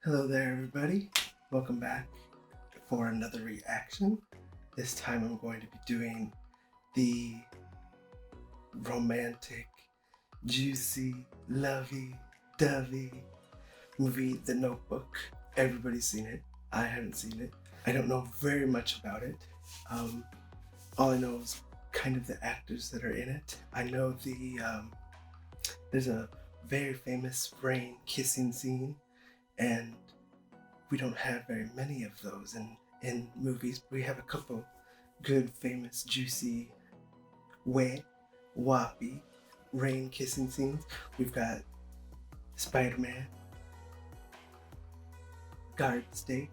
Hello there, everybody. Welcome back for another reaction. This time I'm going to be doing the romantic, juicy, lovey-dovey movie, The Notebook. Everybody's seen it. I haven't seen it. I don't know very much about it. All I know is kind of the actors that are in it. I know there's a very famous rain kissing scene, and we don't have very many of those in movies. We have a couple good, famous, juicy, wet, whoppy rain kissing scenes. We've got Spider-Man, Garden State,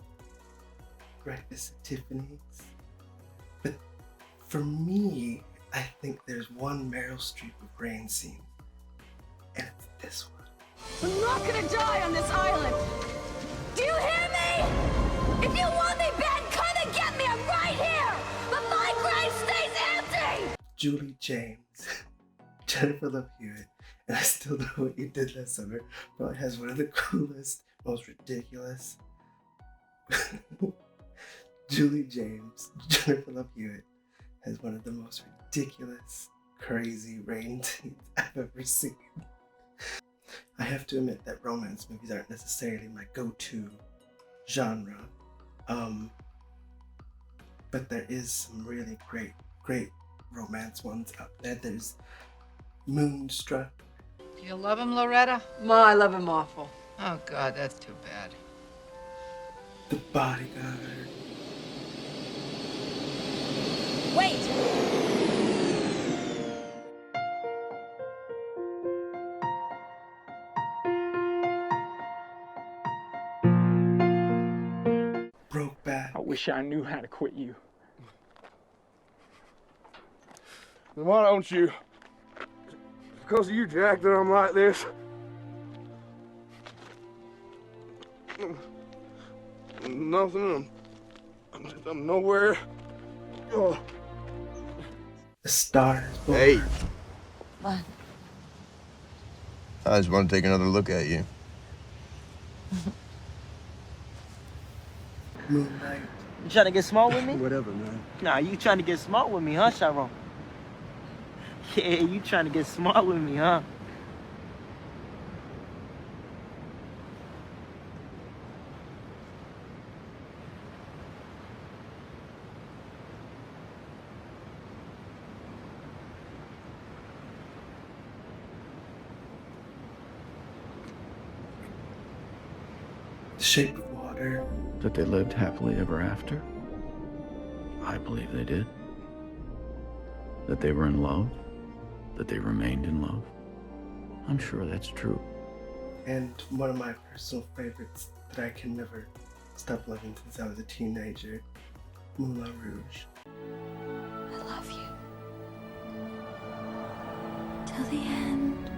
Breakfast at Tiffany's. But for me, I think there's one Meryl Streep of rain scene, and it's this one. I'm not gonna die on this island! Do you hear me? If you want me bad, come and get me! I'm right here! But my grave stays empty! Julie James, Jennifer Love Hewitt, and I Still Know What You Did Last Summer probably has one of the coolest, most ridiculous Julie James, Jennifer Love Hewitt has one of the most ridiculous, crazy rain scenes I've ever seen. I have to admit that romance movies aren't necessarily my go-to genre, but there is some really great romance ones out there. There's Moonstruck. Do you love him, Loretta? Ma, I love him awful. Oh, God, that's too bad. The Bodyguard. Wait! Brokeback. I wish I knew how to quit you. Then why don't you? It's because of you, Jack, that I'm like this. Nothing. I'm nowhere. Oh. The Stars Born. Hey, What? I just want to take another look at you. Moonlight. You trying to get smart with me? Whatever, man. Nah, you trying to get smart with me, huh, Sharon? Yeah, you trying to get smart with me, huh? The Shape of Water. That they lived happily ever after? I believe they did. That they were in love? That they remained in love? I'm sure that's true. And one of my personal favorites that I can never stop loving since I was a teenager, Moulin Rouge. I love you. Till the end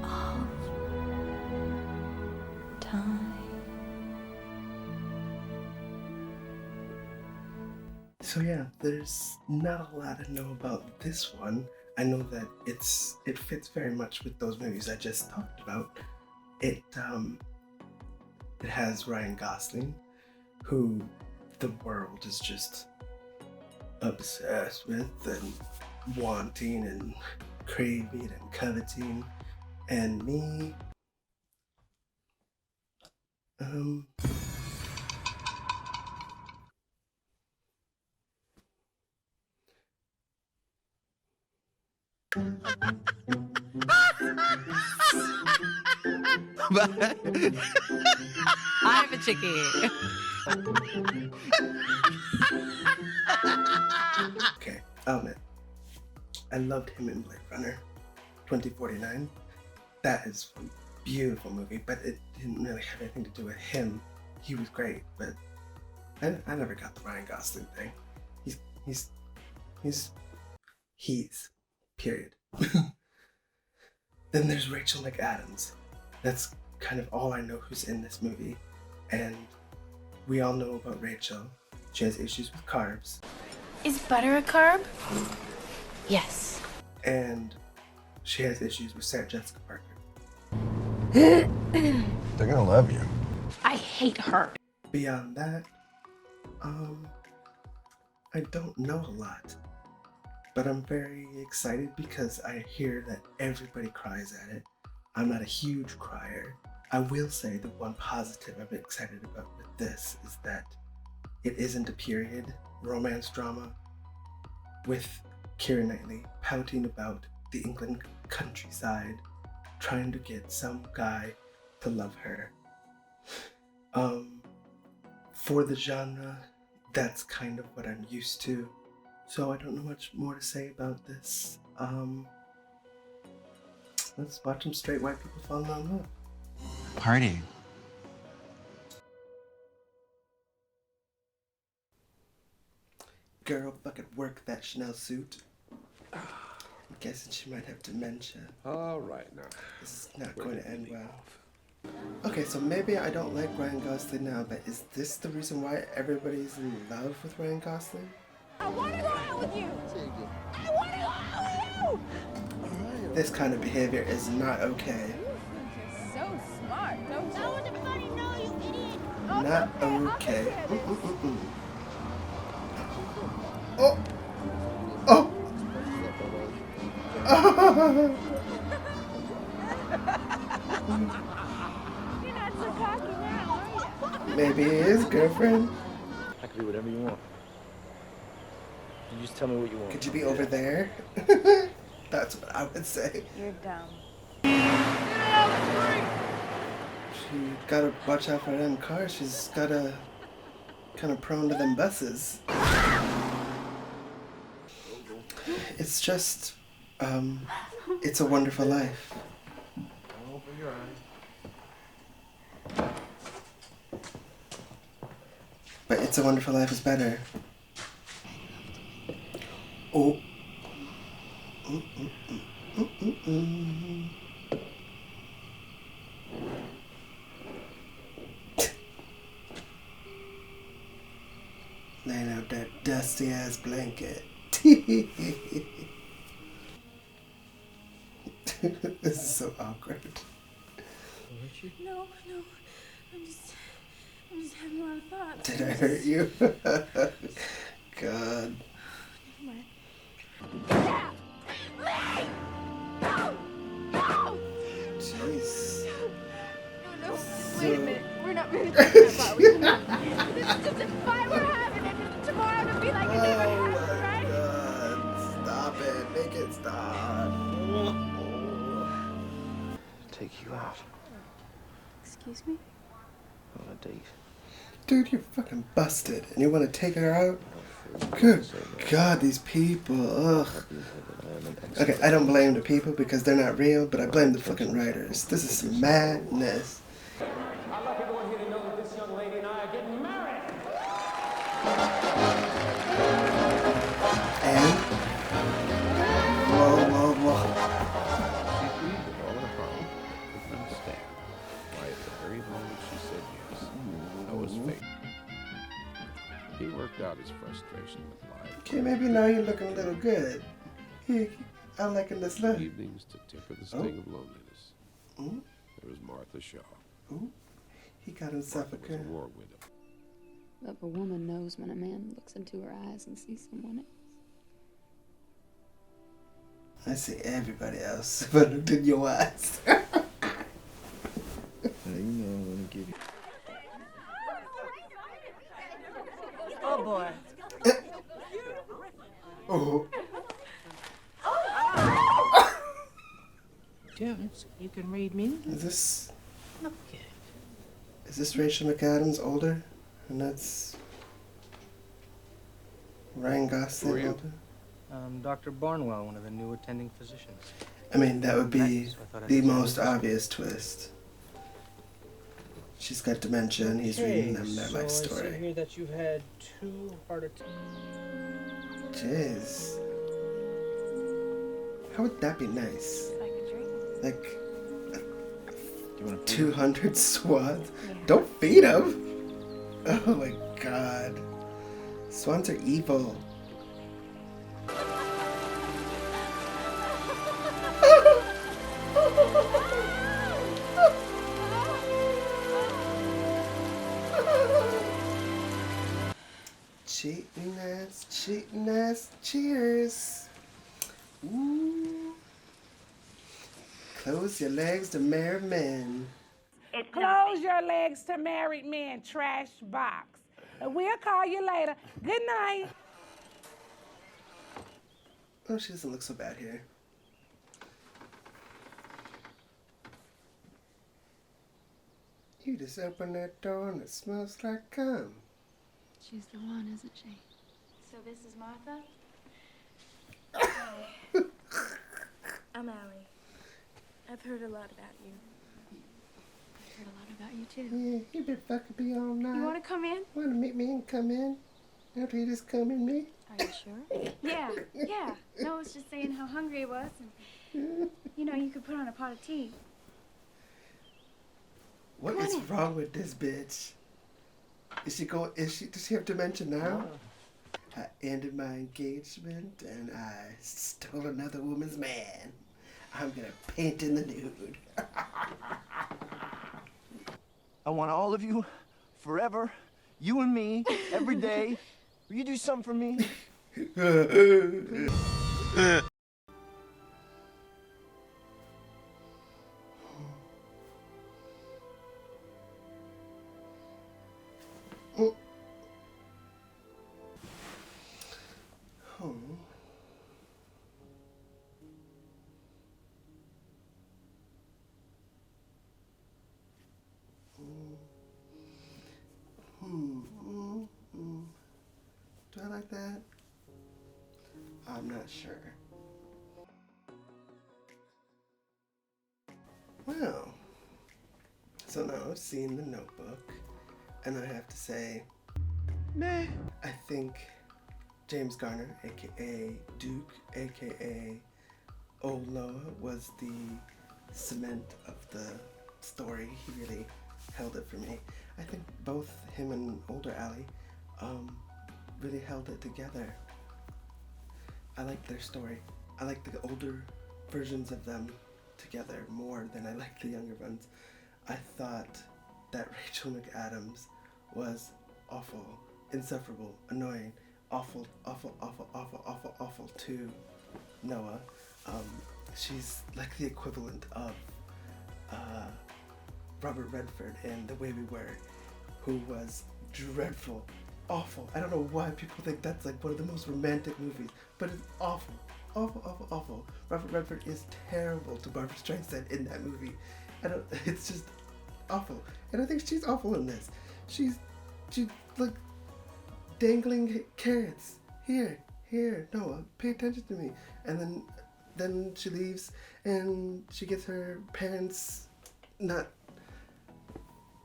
of time. So yeah, there's not a lot to know about this one. I know that it fits very much with those movies I just talked about. It has Ryan Gosling, who the world is just obsessed with and wanting and craving and coveting, and me, I'm a chickie. okay, I'll admit, I loved him in Blade Runner 2049. That is a beautiful movie, but it didn't really have anything to do with him. He was great, but I never got the Ryan Gosling thing. He's period. Then there's Rachel McAdams. That's kind of all I know who's in this movie, and we all know about Rachel. She has issues with carbs. Is butter a carb? Yes. And she has issues with Sarah Jessica Parker. They're gonna love you. I hate her. Beyond that, I don't know a lot, but I'm very excited because I hear that everybody cries at it. I'm not a huge crier. I will say the one positive I'm excited about with this is that it isn't a period romance drama with Keira Knightley pouting about the England countryside, trying to get some guy to love her. For the genre, that's kind of what I'm used to, so I don't know much more to say about this. Let's watch some straight white people fall in love. Party. Girl, fucking work that Chanel suit. I'm guessing she might have dementia. All right, now. This is not going to end well. Okay, so maybe I don't like Ryan Gosling now, but is this the reason why everybody's in love with Ryan Gosling? I want to go out with you. I want to go out with you. This kind of behavior is not okay. You're so smart, don't you? That was everybody know, you idiot. Not okay. Oh! Oh! You're not so cocky now, are you? Maybe he is, girlfriend. I can do whatever you want. You just tell me what you want. Could you be over there? That's what I would say. You're dumb. She gotta watch out for them cars. She's gotta kind of prone to them buses. It's just, It's a Wonderful Life. Open your eyes. But It's a Wonderful Life is better. Oh. Laying out that dusty ass blanket. This is so awkward. No. I'm just having a lot of thoughts. Did I hurt you? God. Jeez. No, wait a minute. We're not really talking about this is just a fight we're having, and tomorrow it'll be like it never happened, right? God. Stop it. Make it stop. Take you out Excuse me? on a date. Dude, you're fucking busted. And you want to take her out? Good God, these people. Ugh. Okay, I don't blame the people because they're not real, but I blame the fucking writers. This is some madness. I'd like everyone here to know that this young lady and I are getting married. And? Whoa. Understand why at the very moment she said yes, I was fake. He worked out his frustration with life. Okay, maybe now you're looking a little good. I'm liking this look. Evenings to temper the sting of loneliness. Ooh. There was Martha Shaw. Ooh. He got himself a Martha was a girl. war widow. But a woman knows when a man looks into her eyes and sees someone else. I see everybody else if I looked in your eyes. Hey, you know I'm gonna give you. Oh boy. Oh. Jones, you can read me. Is this Rachel McAdams older? And that's Ryan Gosling older? Dr. Barnwell, one of the new attending physicians. I mean, that would be Nice. I thought I'd the say most this. obvious twist. She's got dementia and he's reading them their life I see story. here that you've had 2 heart attacks. Jeez. How would that be nice? Like, 200 swans? Don't feed them! Oh my god. Swans are evil. Cheating ass, cheers. Ooh. Close your legs to married men. Close your legs to married men, trash box. We'll call you later. Good night. Oh, she doesn't look so bad here. You just opened that door and it smells like cum. She's the one, isn't she? So this is Martha? Hi. I'm Allie. I've heard a lot about you. I've heard a lot about you, too. Yeah, you been fucking me all night. You want to come in? Want to meet me and come in? After you just come in me? Are you sure? Yeah. No, I was just saying how hungry I was. And, you know, you could put on a pot of tea. What is wrong with this bitch? Does she have dementia now? I ended my engagement and I stole another woman's man. I'm gonna paint in the nude. I want all of you, forever, you and me, every day. Will you do something for me? Do I like that? I'm not sure. Well, so now I've seen The Notebook, and I have to say, meh. I think James Garner, aka Duke, aka Old Noah, was the cement of the story. He really held it for me. I think both him and older Allie really held it together. I like their story. I like the older versions of them together more than I like the younger ones. I thought that Rachel McAdams was awful, insufferable, annoying, awful to Noah. She's like the equivalent of Robert Redford in The Way We Were, who was dreadful, awful. I don't know why people think that's like one of the most romantic movies, but it's awful. Awful. Robert Redford is terrible to Barbra Streisand in that movie. It's just awful. And I think she's awful in this. She's like dangling carrots. Here, Noah, pay attention to me. And then she leaves and she gets her parents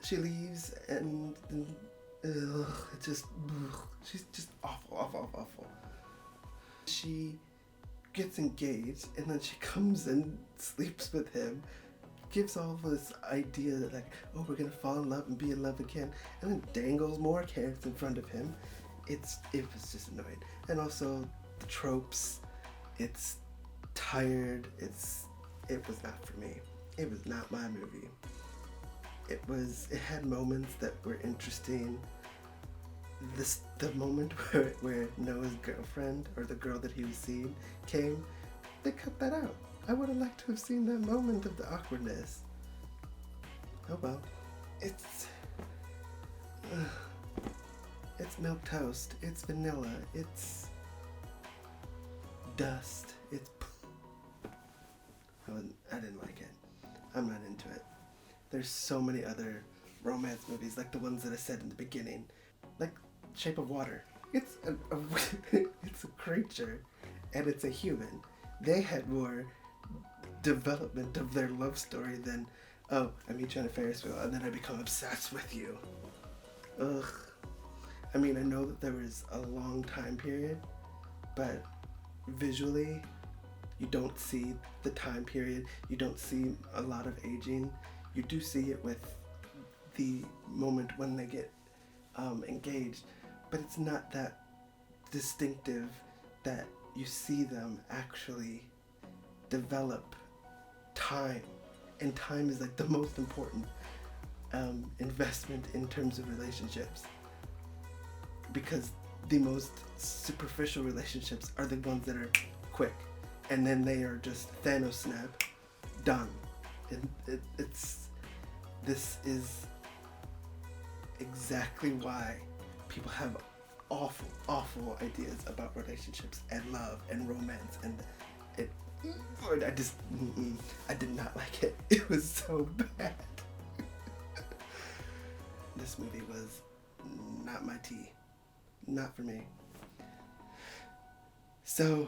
she leaves and she's just awful. She gets engaged and then she comes and sleeps with him, gives all this idea that like, oh, we're gonna fall in love and be in love again, and then dangles more carrots in front of him. It was just annoying. And also the tropes, it's tired, it was not for me. It was not my movie. It had moments that were interesting. The moment where Noah's girlfriend, or the girl that he was seeing, came, they cut that out. I would have liked to have seen that moment of the awkwardness. Oh well. It's milquetoast, it's vanilla, it's dust, I didn't like it. I'm not into it. There's so many other romance movies, like the ones that I said in the beginning, like Shape of Water. It's it's a creature, and it's a human. They had more development of their love story than, oh, I meet you on a Ferris wheel, and then I become obsessed with you. Ugh. I mean, I know that there was a long time period, but visually, you don't see the time period. You don't see a lot of aging. You do see it with the moment when they get engaged, but it's not that distinctive that you see them actually develop time. And time is like the most important investment in terms of relationships, because the most superficial relationships are the ones that are quick, and then they are just Thanos snap, done. This is exactly why people have awful ideas about relationships and love and romance, and I did not like it. It was so bad. This movie was not my tea. Not for me. So,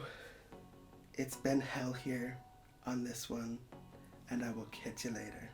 it's been hell here on this one, and I will catch you later.